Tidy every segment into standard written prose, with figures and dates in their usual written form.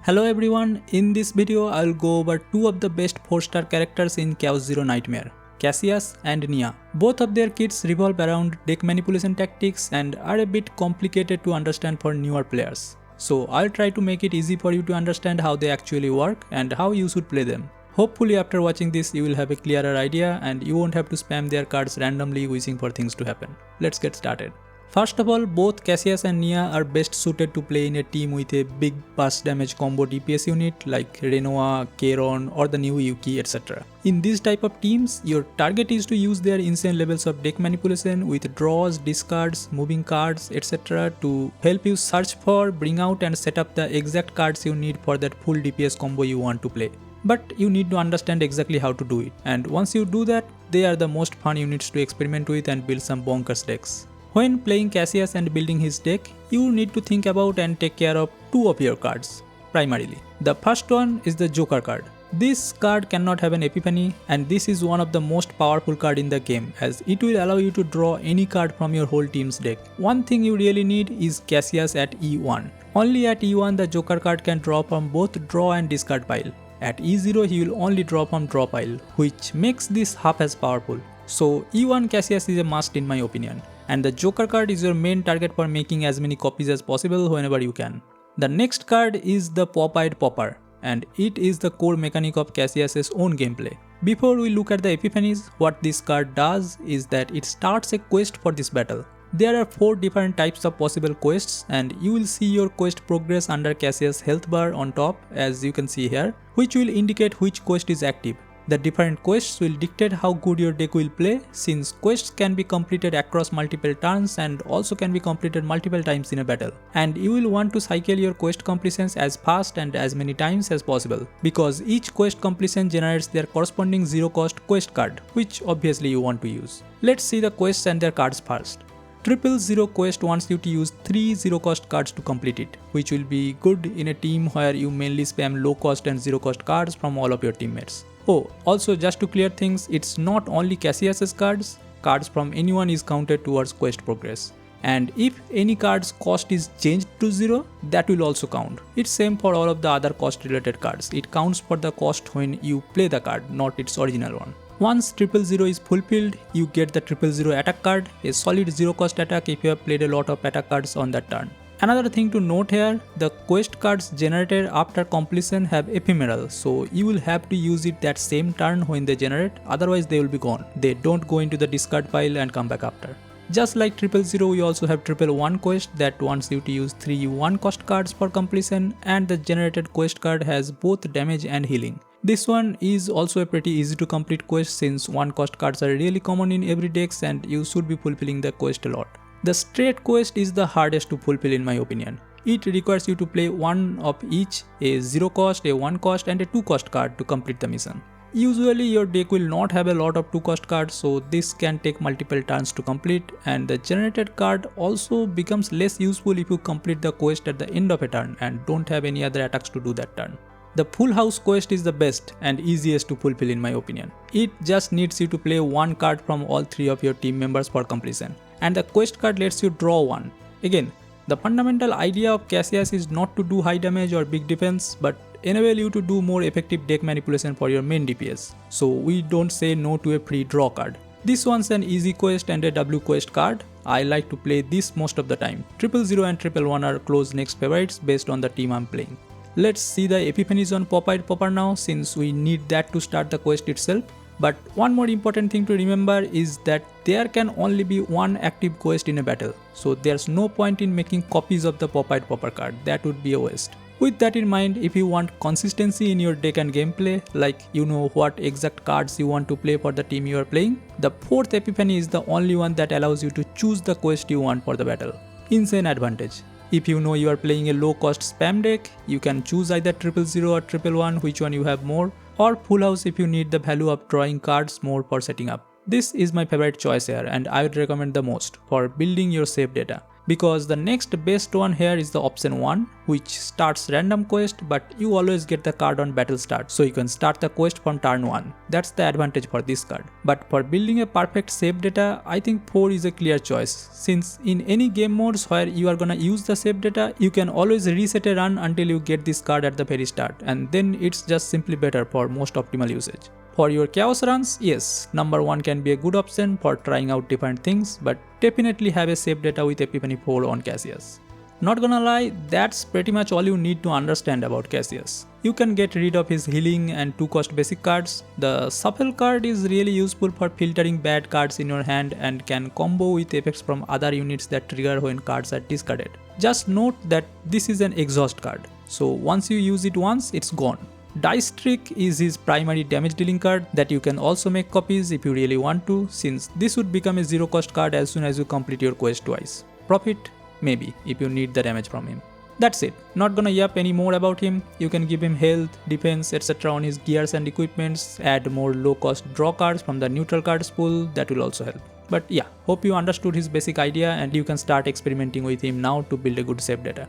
Hello everyone, in this video I'll go over two of the best 4-star characters in Chaos Zero Nightmare, Cassius and Nia. Both of their kits revolve around deck manipulation tactics and are a bit complicated to understand for newer players. So I'll try to make it easy for you to understand how they actually work and how you should play them. Hopefully after watching this you will have a clearer idea and you won't have to spam their cards randomly wishing for things to happen. Let's get started. First of all, both Cassius and Nia are best suited to play in a team with a big burst damage combo DPS unit like Renoa, Kairon or the new Yuki, etc. In these type of teams, your target is to use their insane levels of deck manipulation with draws, discards, moving cards, etc. to help you search for, bring out and set up the exact cards you need for that full DPS combo you want to play. But you need to understand exactly how to do it, and once you do that, they are the most fun units to experiment with and build some bonkers decks. When playing Cassius and building his deck, you need to think about and take care of two of your cards, primarily. The first one is the Joker card. This card cannot have an epiphany, and this is one of the most powerful card in the game as it will allow you to draw any card from your whole team's deck. One thing you really need is Cassius at E1. Only at E1 the Joker card can draw from both draw and discard pile. At E0 he will only draw from draw pile, which makes this half as powerful. So E1 Cassius is a must in my opinion. And the Joker card is your main target for making as many copies as possible whenever you can. The next card is the Pop-Eyed Popper, and it is the core mechanic of Cassius's own gameplay. Before we look at the epiphanies, what this card does is that it starts a quest for this battle. There are 4 different types of possible quests and you will see your quest progress under Cassius' health bar on top as you can see here, which will indicate which quest is active. The different quests will dictate how good your deck will play, since quests can be completed across multiple turns and also can be completed multiple times in a battle. And you will want to cycle your quest completions as fast and as many times as possible, because each quest completion generates their corresponding zero cost quest card, which obviously you want to use. Let's see the quests and their cards first. 000 quest wants you to use 3 zero cost cards to complete it, which will be good in a team where you mainly spam low cost and zero cost cards from all of your teammates. Oh, also just to clear things, it's not only Cassius's cards from anyone is counted towards quest progress. And if any card's cost is changed to 0, that will also count. It's same for all of the other cost related cards. It counts for the cost when you play the card, not its original one. Once 000 is fulfilled, you get the 000 attack card, a solid zero cost attack if you have played a lot of attack cards on that turn. Another thing to note here, the quest cards generated after completion have ephemeral, so you will have to use it that same turn when they generate, otherwise they will be gone. They don't go into the discard pile and come back after. Just like 000, we also have 111 quest that wants you to use 3 1 cost cards for completion, and the generated quest card has both damage and healing. This one is also a pretty easy to complete quest since 1 cost cards are really common in every decks and you should be fulfilling the quest a lot. The straight quest is the hardest to fulfill in my opinion. It requires you to play one of each, a 0 cost, a 1 cost and a 2 cost card to complete the mission. Usually your deck will not have a lot of 2 cost cards, so this can take multiple turns to complete, and the generated card also becomes less useful if you complete the quest at the end of a turn and don't have any other attacks to do that turn. The Full House quest is the best and easiest to fulfill in my opinion. It just needs you to play 1 card from all 3 of your team members for completion, and the quest card lets you draw 1. Again, the fundamental idea of Cassius is not to do high damage or big defense, but enable you to do more effective deck manipulation for your main DPS, so we don't say no to a free draw card. This one's an easy quest and a W quest card. I like to play this most of the time. 000 and 111 are close next favorites based on the team I'm playing. Let's see the epiphanies on Pop-Eyed Popper now, since we need that to start the quest itself. But one more important thing to remember is that there can only be one active quest in a battle, so there's no point in making copies of the Pop-Eyed Popper card, that would be a waste. With that in mind, if you want consistency in your deck and gameplay, like you know what exact cards you want to play for the team you are playing, the 4th epiphany is the only one that allows you to choose the quest you want for the battle. Insane advantage. If you know you are playing a low cost spam deck, you can choose either 000 or 111 which one you have more, or Full House if you need the value of drawing cards more for setting up. This is my favorite choice here and I would recommend the most for building your safe data. because the next best one here is the option 1, which starts random quest, but you always get the card on battle start, so you can start the quest from turn 1. That's the advantage for this card. But for building a perfect save data, I think 4 is a clear choice, since in any game modes where you are gonna use the save data, you can always reset a run until you get this card at the very start, and then it's just simply better for most optimal usage. For your chaos runs, yes, number 1 can be a good option for trying out different things, but definitely have a save data with Epiphany 4 on Cassius. Not gonna lie, that's pretty much all you need to understand about Cassius. You can get rid of his healing and 2 cost basic cards. The shuffle card is really useful for filtering bad cards in your hand and can combo with effects from other units that trigger when cards are discarded. Just note that this is an exhaust card, so once you use it once, it's gone. Dice Trick is his primary damage dealing card that you can also make copies if you really want to, since this would become a 0 cost card as soon as you complete your quest twice. Profit? Maybe, if you need the damage from him. That's it, not gonna yap any more about him. You can give him health, defense, etc. on his gears and equipments, add more low cost draw cards from the neutral cards pool, that will also help. But yeah, hope you understood his basic idea and you can start experimenting with him now to build a good save data.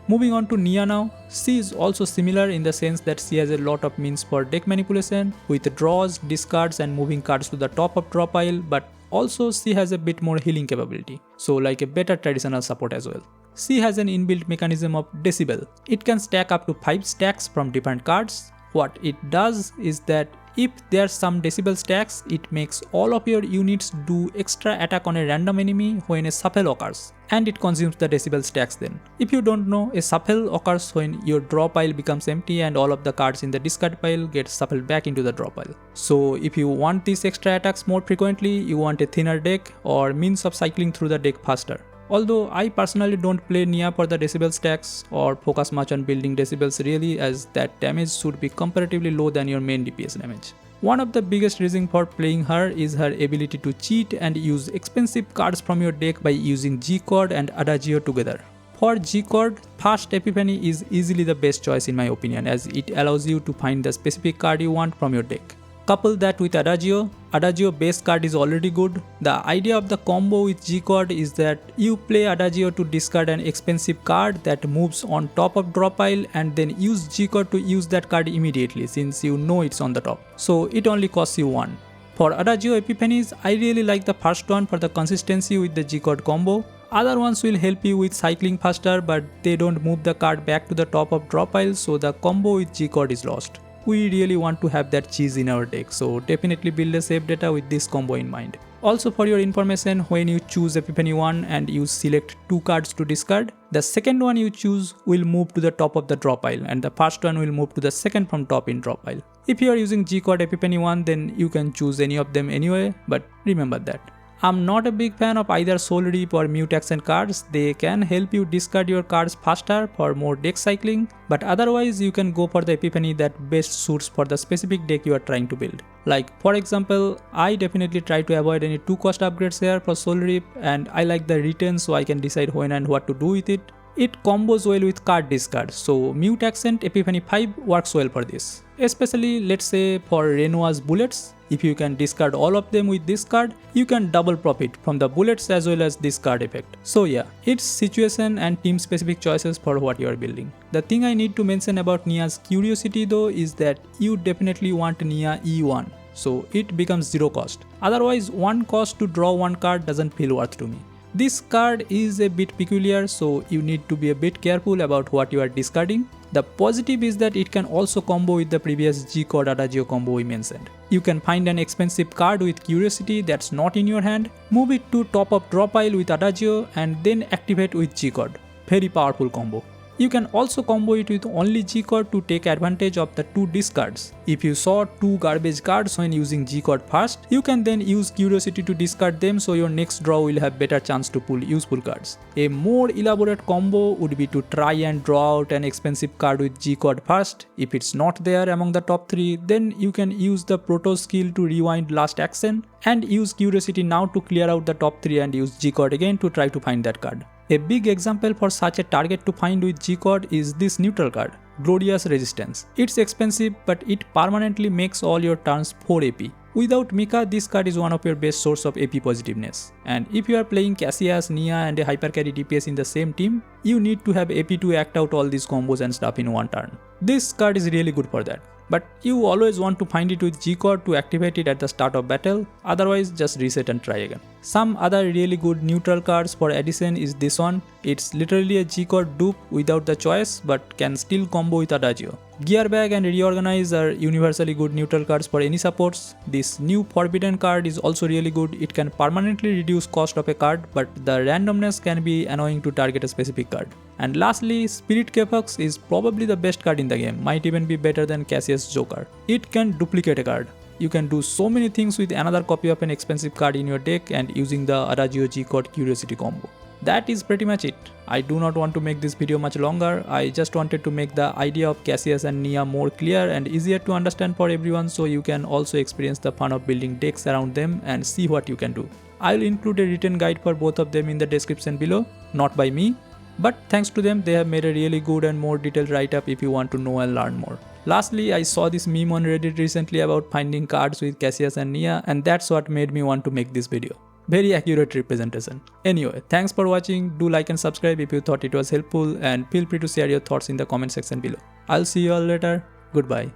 Moving on to Nia now, she is also similar in the sense that she has a lot of means for deck manipulation with draws, discards and moving cards to the top of draw pile, but also she has a bit more healing capability, so like a better traditional support as well. She has an inbuilt mechanism of Decibel. It can stack up to 5 stacks from different cards. What it does is that if there's some Decibel stacks, it makes all of your units do extra attack on a random enemy when a shuffle occurs, and it consumes the Decibel stacks then. If you don't know, a shuffle occurs when your draw pile becomes empty and all of the cards in the discard pile get shuffled back into the draw pile. So if you want these extra attacks more frequently, you want a thinner deck or means of cycling through the deck faster. Although I personally don't play Nia for the Decibel stacks or focus much on building Decibels really, as that damage should be comparatively low than your main DPS damage. One of the biggest reasons for playing her is her ability to cheat and use expensive cards from your deck by using G-Chord and Adagio together. For G-Chord, First Epiphany is easily the best choice in my opinion, as it allows you to find the specific card you want from your deck. Couple that with Adagio base card is already good. The idea of the combo with G-Chord is that you play Adagio to discard an expensive card that moves on top of draw pile and then use G-Chord to use that card immediately since you know it's on the top. So it only costs you 1. For Adagio Epiphanies, I really like the first one for the consistency with the G-Chord combo. Other ones will help you with cycling faster, but they don't move the card back to the top of draw pile, so the combo with G-Chord is lost. We really want to have that cheese in our deck, so definitely build a save data with this combo in mind. Also for your information, when you choose Epiphany 1 and you select 2 cards to discard, the second one you choose will move to the top of the draw pile and the first one will move to the second from top in draw pile. If you are using G-Chord Epiphany 1, then you can choose any of them anyway, but remember that. I'm not a big fan of either Soul Reap or Mute Accent cards. They can help you discard your cards faster for more deck cycling, but otherwise you can go for the Epiphany that best suits for the specific deck you are trying to build. Like for example, I definitely try to avoid any 2 cost upgrades here for Soul Reap, and I like the return so I can decide when and what to do with it. It combos well with card discard, so Mute Accent Epiphany 5 works well for this. Especially let's say for Renoir's bullets, if you can discard all of them with this card, you can double profit from the bullets as well as this card effect. So yeah, it's situation and team specific choices for what you are building. The thing I need to mention about Nia's curiosity though is that you definitely want Nia E1, so it becomes 0 cost. Otherwise 1 cost to draw 1 card doesn't feel worth to me. This card is a bit peculiar, so you need to be a bit careful about what you are discarding. The positive is that it can also combo with the previous G-Chord Adagio combo we mentioned. You can find an expensive card with Curiosity that's not in your hand, move it to top of draw pile with Adagio and then activate with G-Chord. Very powerful combo. You can also combo it with only G-Chord to take advantage of the 2 discards. If you saw 2 garbage cards when using G-Chord first, you can then use Curiosity to discard them so your next draw will have better chance to pull useful cards. A more elaborate combo would be to try and draw out an expensive card with G-Chord first. If it's not there among the top 3, then you can use the Proto skill to rewind last action and use Curiosity now to clear out the top 3 and use G-Chord again to try to find that card. A big example for such a target to find with G-Chord is this neutral card, Glorious Resistance. It's expensive, but it permanently makes all your turns 4 AP. Without Mika, this card is one of your best source of AP positiveness. And if you are playing Cassius, Nia and a hypercarry DPS in the same team, you need to have AP to act out all these combos and stuff in one turn. This card is really good for that. But you always want to find it with G-Core to activate it at the start of battle, otherwise just reset and try again. Some other really good neutral cards for addition is this one. It's literally a G-Core dupe without the choice but can still combo with Adagio. Gearbag and Reorganize are universally good neutral cards for any supports. This new Forbidden card is also really good. It can permanently reduce cost of a card, but the randomness can be annoying to target a specific card. And lastly, Spirit K-Fox is probably the best card in the game, might even be better than Cassius Joker. It can duplicate a card. You can do so many things with another copy of an expensive card in your deck and using the Adagio G-Code Curiosity combo. That is pretty much it. I do not want to make this video much longer. I just wanted to make the idea of Cassius and Nia more clear and easier to understand for everyone, so you can also experience the fun of building decks around them and see what you can do. I will include a written guide for both of them in the description below, not by me, but thanks to them they have made a really good and more detailed write-up if you want to know and learn more. Lastly, I saw this meme on Reddit recently about finding cards with Cassius and Nia, and that's what made me want to make this video. Very accurate representation. Anyway, thanks for watching. Do like and subscribe if you thought it was helpful, and feel free to share your thoughts in the comment section below. I'll see you all later. Goodbye.